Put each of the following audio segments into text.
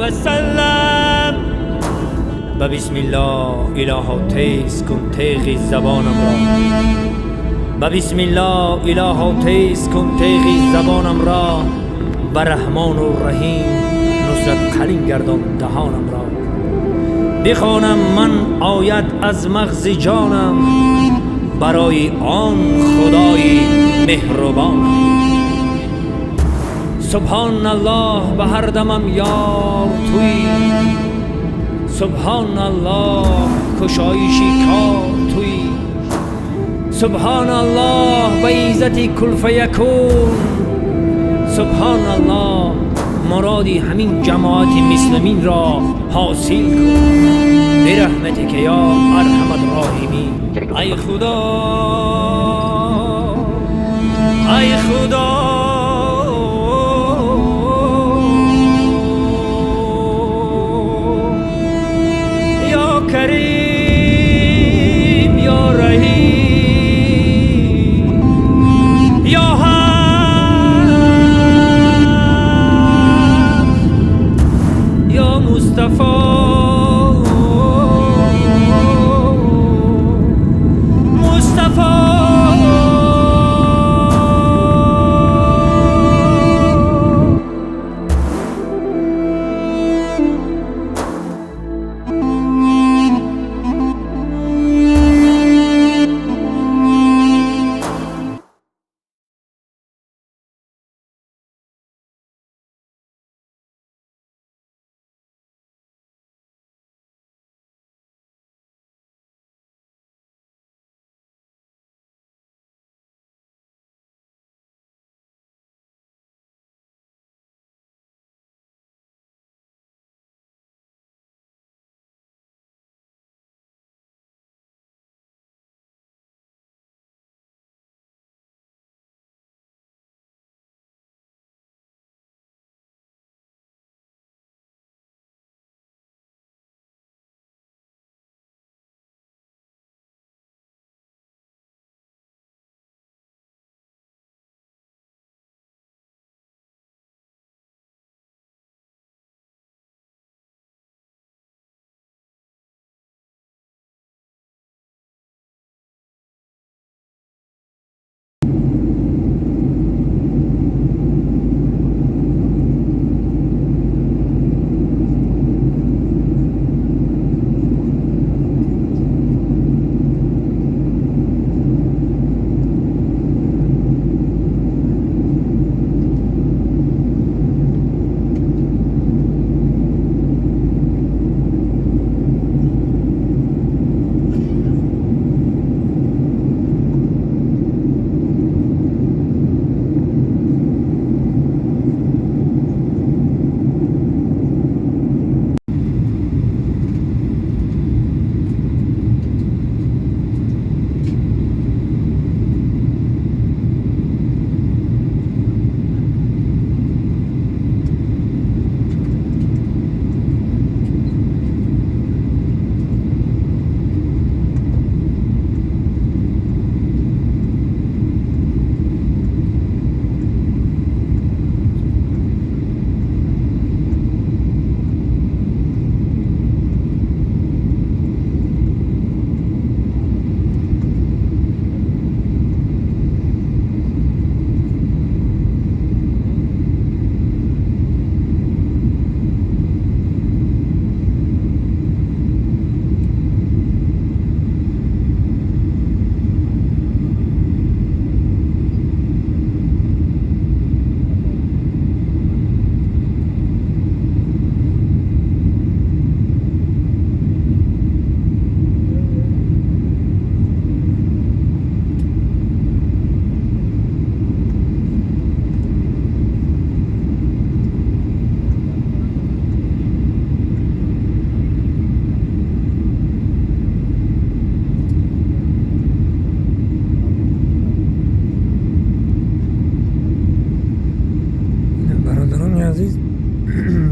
وسلم. و بسم الله الها تیز کن تیغ زبانم را، و بسم الله الها تیز کن تیغ زبانم را، و رحمان و رحیم نصرت قلین گردان دهانم را. بخوانم من آیت از مغز جانم، برای آن خدای مهربان. سبحان الله به هر دمم یار توی، سبحان الله کشایشی کار توی، سبحان الله به عزت کل فیکون، سبحان الله مرادی همین جماعت مسلمین را حاصل کن برحمتک یا ارحم الراحمین. ای خدا، ای خدا، یا کریم یا رحیم یا حق یا مصطفی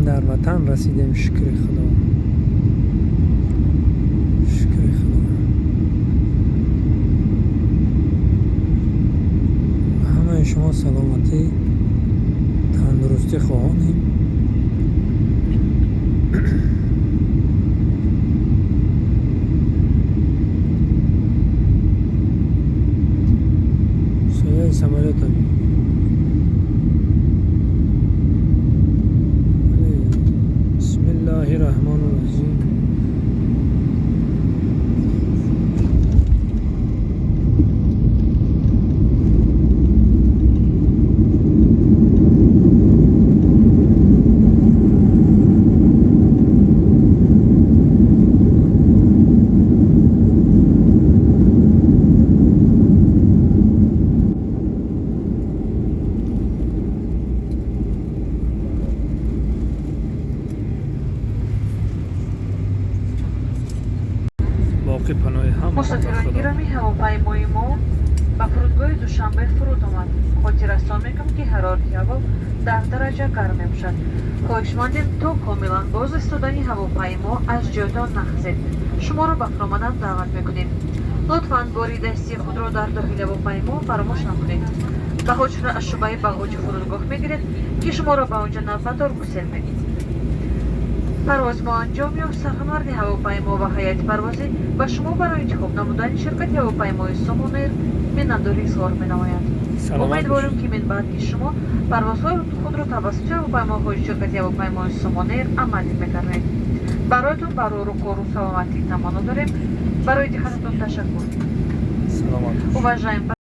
در وطن رسیدیم. شکر خدا، شکر خدا. همه شما سلامتی تندرستی خواهانیم. خاک پناه همه مسافران گرامی هواپیمای ما به فرودگاه دوشنبه فرود آمد. خاطرستان میکنم که حرارت هوا 10 درجه گرم میشد. خواهش ماندیم تا کاملا باز ایستادن هواپیما از جایتان نخزید. شما را به فرامانم دعوت میکنیم. لطفاً باری دستی خود را در داخل هواپیما فراموش نکنید. بهاج را از شعبه بهاج فرودگاه میگیرید که شما را به آنجا نوبتدار گسیل میکنید. پرواز با انجام یا سرخانورد هواپیما و هیئت پروازی به شما برای انتخاب نمودن شرکت هواپیمای سومونیر مننداری اظهار می‌نماید. امیدواریم که من بعد که شما پروازهای خود را توسط هواپیماهای شرکت هواپیمای سومونیر عملی می‌کنید. برایتان برای رکور و سلامتی تمنا داریم. برای دقتتان تشکر. سلامت. Уважаем